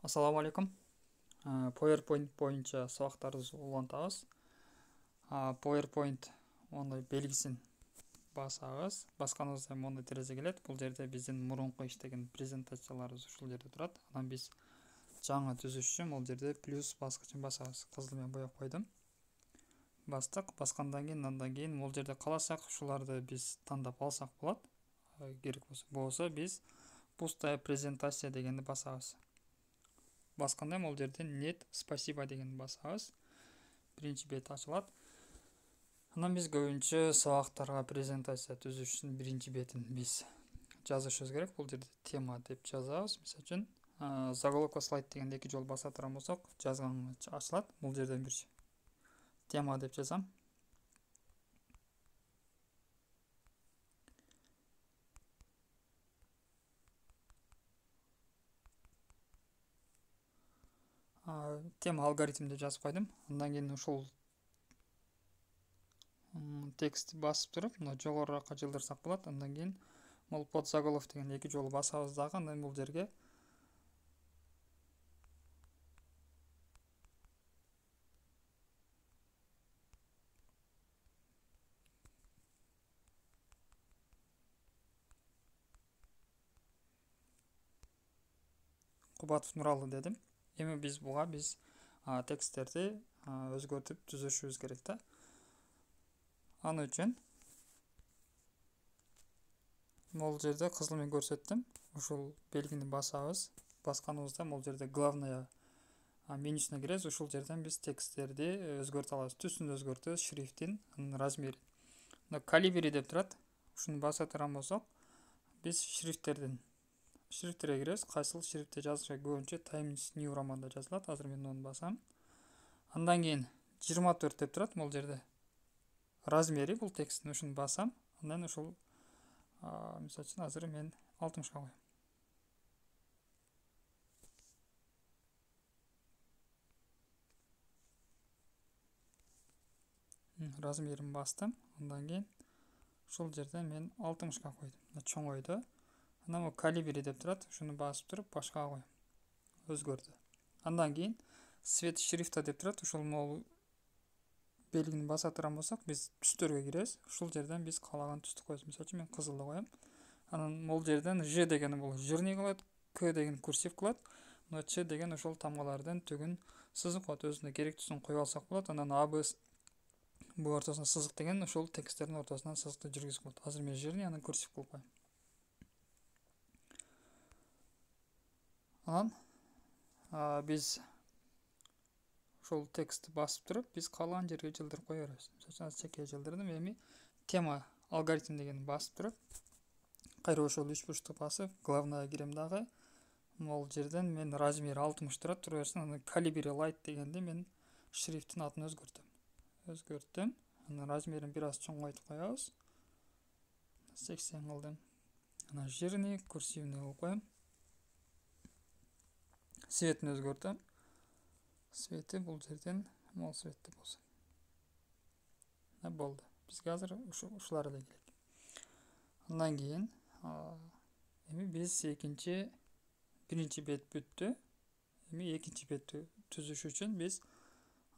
Ассаламу алейкум. PowerPoint бойынша сабақтарымызды улантабыз. PowerPoint ондай белгісін басабыз. Басқаныңызда мондай терезе келеді. Бұл жерде біздің мұрынқы іштеген презентацияларымыз ушул жерде тұрады. Анан біз жаңа түзүш үчүн бұл жерде плюс басқычын басабыз. Кызылмен бояп койдум. Бастық. Басқандан кейін, андан кейін бұл жерде қаласақ, ушуларды біз тандап алсақ болот. Керек болса біз пустая презентация дегенди басабыз. Басқанда ол жерден нет спасибо деген басабыз. Биринчи бет ачылат. Анан біз көбүнчө сабактарга презентация түзүш үчүн биринчи бетин біз жазышыбыз керек. Бул жерде тема деп жазабыз. Мисалы үчүн заголовка слайд дегенде 2 жолу баса турган болсок, жазган ачылат. Бул жерден бир тема деп жазам. Тема алгоритм деп жазып койдум. Андан кийин ушул текст басып туруп, мына жогоруракка жылдырсак болот. Андан кийин бул подзаголовок деген 2 жолу басабыз дагы. Андан бул жерге Кубатов Нуралы дедим. Эми біз тексттерди өзгөртүп түзүшүбүз керек да. Аны үчүн бул жерде кызыл менен көрсөттүм. Ушул белгини басабыз. Басканыбызда бул жерде главная менюсуна киребиз. Ушул жерден биз тексттерди өзгөртө алабыз. Түсүн өзгөртөбүз, шрифтин, размерин. Калибри деп турат. Ушуну баса турган болсок, биз шрифттерге киребиз. Кайсыл шрифтте жазышка көбүнчө Times New Roman'да жазылат. Азыр мен onu басам. Андан кийин 24 деп турат. Бул жерде размери бул тексттин, ушуну басам. Андан ушул мисалы үчүн азыр мен 60га коем. Размерин бастым. Андан кийин ушул жерден мен 60га койдум. Чоңойду. Анан бул калибри деп турат. Ушуну басып туруп башкага коем. Өзгөрдү. Андан кийин цвет шрифта деп турат. Ушул белгини баса турган болсок, биз түстөргө киребиз. Ушул жерден биз каалаган түстү коебуз. Мисалы үчүн мен кызылды коем. Анан бул жерден Ж дегени бул жирный кылат, К деген курсив кылат. Мына Ч деген ошол тамгалардын түгүн сызык кылат. Өзүнө керектүүсүн коюп алсак болот. Анан А, Б, бул ортосуна сызык деген ошол тексттердин ортосунан сызыкты жүргүзүп коет. Азыр мен жирный, анан курсив кылып коем. Анан биз ушул текстти басып туруп, биз каалаган жерге жылдырып кое беребиз. Мисалы чекке жылдырдым. Эми тема алгоритм дегенди басып туруп, кайра ошол 3 бурчту басып, главная кирем дагы. Бул жерден мен размери 60 турат, тура берсин. Анан калибри light дегенде мен шрифттин атын өзгөрттүм. Анан размерин бир аз чоңойтуп коебуз. 80 кылдым. Анан жирный, курсивный кылып коем. Цветин өзгөртөм. Цвети бул жерден мол цветти болсун. Болду. Бизге азыр ушулар эле керек. Андан кийин эми биз биринчи бет бүттү. Эми экинчи бетти түзүш үчүн биз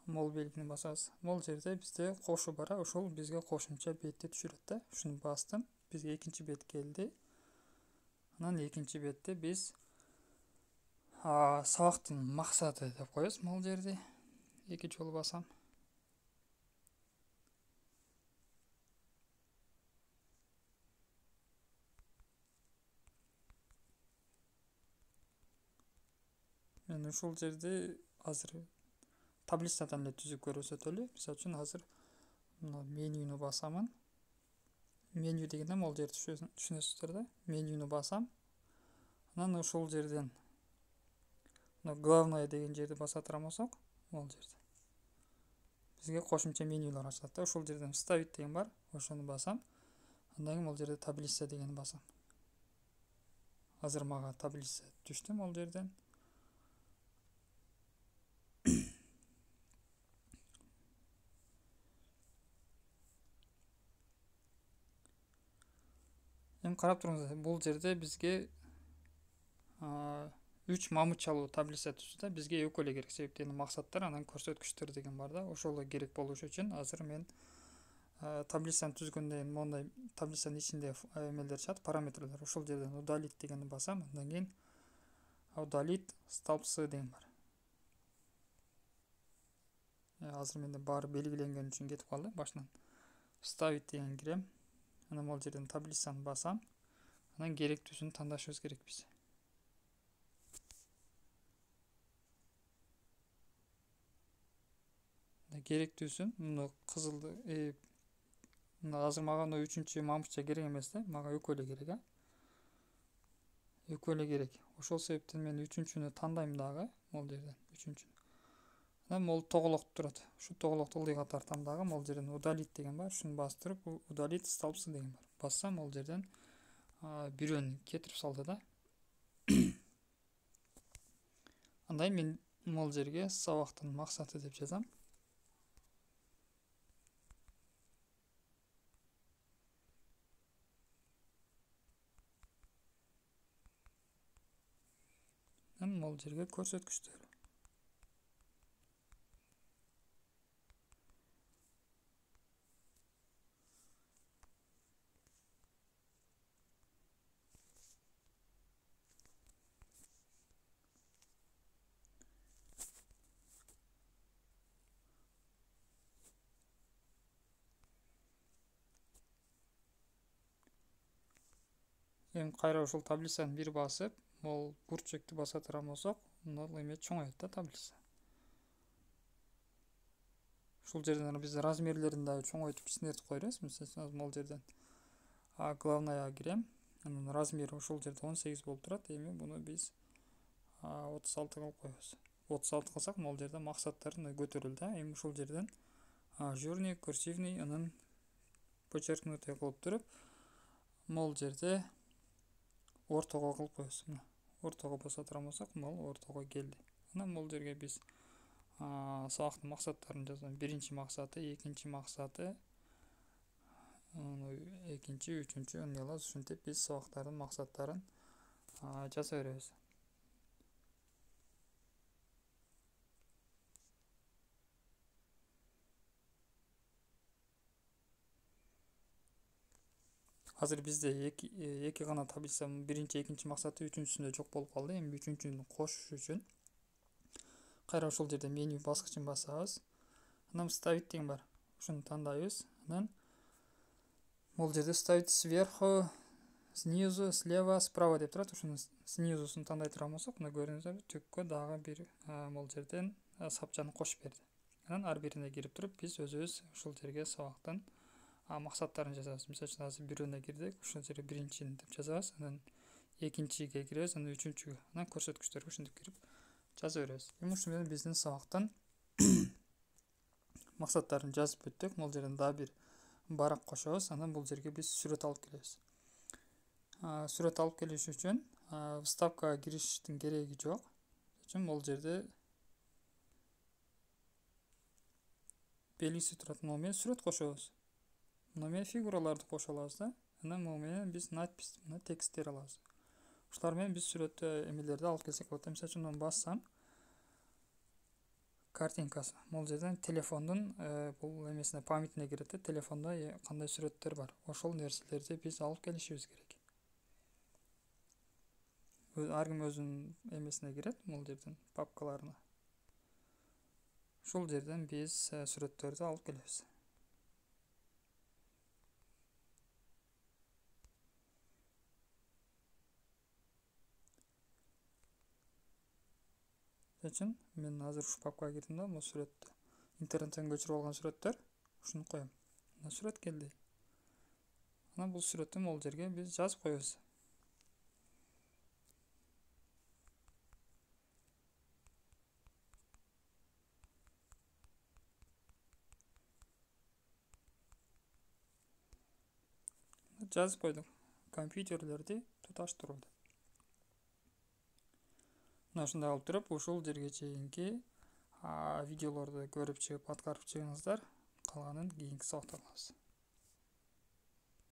мол белгини басабыз. Мол жерде бизде кошу бар, ошол бизге кошумча бетти түшүрөт да. Ушуну бастым. Бизге экинчи бет келди. Анан экинчи бетте биз сабактын максаты деп коебуз. Мол жерде 2 жолу басам. Мен ушул жерде азыр таблицадан эле түзүп көрсөтөлү. Мисалы үчүн азыр мына менюну басамын. Меню дегенде бул жерди түшүнөсүздөр да. Менюну басам. Анан ушул жерден главное деген жерди баса турган болсок, бул жерде бизге кошумча менюлар ачылат да. Ушул жерден вставить деген бар. Ошону басам. Андан кийин бул жерде таблица дегени басам. Азыр мага таблица түштү бул жерден. Эми карап туруңуздар, бул жерде бизге 3 мамыт чалуу таблица түздү да. Бизге экөө эле керек, себептен максаттар анан көрсөткүчтөр деген бар да. Ошол эле керек болушу үчүн азыр мен таблицаны түзгөндөн кийин мондай таблицанын ичинде эмелер чыгат, параметрлер. Ошол жерден удалить дегенди басам, андан кийин удалить столбцы деген бар. Азыр менде баары белгиленген үчүн кетип калды. Башынан вставить деген кирем. Анан бул жерден таблицаны басам. Анан керектүүсүн тандашыбыз керек биз. Керектүүсүн муну кызылды азыр мага 3-чү мамытча керек эмес да. Мага экөө эле керек, экөө эле керек. Ошол себептен мен 3-чүнү тандайм дагы, бул жерден 3-чүнү. Анан бул тоголок турат. Ушу тоголокту ылдыйга тартам дагы, бул жерден удалить деген бар. Ушуну бастырып, удалить столбцы деген бар. Бассам, бул жерден бирөөнү кетирип салды да. Андай мен бул жерге сабактын максаты деп жазам. Бул жерге көрсөткүчтөр. Эми кайра ушул таблицаны бир басып, бул бурчекти баса турган болсок, бул эме чоңойот да таблица. Ушул жерден биз размерлерин дагы чоңойтуп кичинертип кое беребиз. Мисалы, бул жерден главная кирем. Анын размери ушул жерде 18 болуп турат. Эми буну биз 36 кылып коебуз. 36 кылсак, бул жерде максаттарын көтөрүлдү да. Эми ушул жерден жирный, курсивный, анын подчеркнутый кылып туруп, бул жерде ортого кылып коебуз. Ортого баса турган болсок, бул ортого келди. Анан бул жерге биз сабактын максаттарын жазам. Биринчи максаты, экинчи максаты, экинчи, үчүнчү, мындай ушинтип биз сабактардын максаттарын жаза беребиз. Азыр бизде эки гана таблица, биринчи, экинчи максаты үчүнчүсүндө жок болуп калды. Эми үчүнчүнү кошуш үчүн кайра ошол жерде меню баскычын басабыз. Анан вставить деген бар. Ушуну тандайбыз. Анан бул жерде вставить сверху, снизу, слева, справа деп турат. Ушуну снизусун тандай турган болсок, мына көрүңүздөр, түккө дагы бир бул жерден сапчаны кошуп берди. Анан ар бирине кирип туруп, биз өзүбүз ушул жерге сабактын максаттарын жазабыз. Мисалы үчүн азыр бирөөнө кирдик, ушул жерге биринчини деп жазабыз. Анан экинчиге киребиз, анан үчүнчүгө, анан көрсөткүчтөргө ушинтип кирип жаза беребиз. Эми ушул менен биздин сабактын максаттарын жазып бүттүк. Бул жерден дагы бир барак кошобуз. Анан бул жерге биз сүрөт алып келебиз. Сүрөт алып келиш үчүн вставкага кириштин кереги жок. Үчүн бул жерде белгиси турат. Муну менен сүрөт кошобуз. Муну менен фигураларды кошо алабыз да. Анан муну менен биз надпись, тексттер алабыз. Ушулар менен биз сүрөт эмелерди алып келсек болот. Мисалы үчүн муну бассам, картинкасы. Бул жерден телефондун бул эмесине, памятине кирет да, телефондо кандай сүрөттөр бар. Ошол нерселерди биз алып келишибиз керек. Ар ким өзүнүн эмесине кирет, бул жерден папкаларына. Ушул жерден биз сүрөттөрдү алып келебиз. Үчүн мен азыр ушу папкага кирдим да, бул сүрөттү интернеттен көчүрүп алган сүрөттөр, ушуну коем. Мына сүрөт келди. Анан бул сүрөттү бул жерге биз жазып коебуз. Жазып койдук. Компьютерлерди туташтыруу деп. Мына ушундай алып туруп, ушул жерге чейинки видеолорду көрүп чыгып, аткарып чыгыңыздар. Калганын кийинки сабакта кылабыз.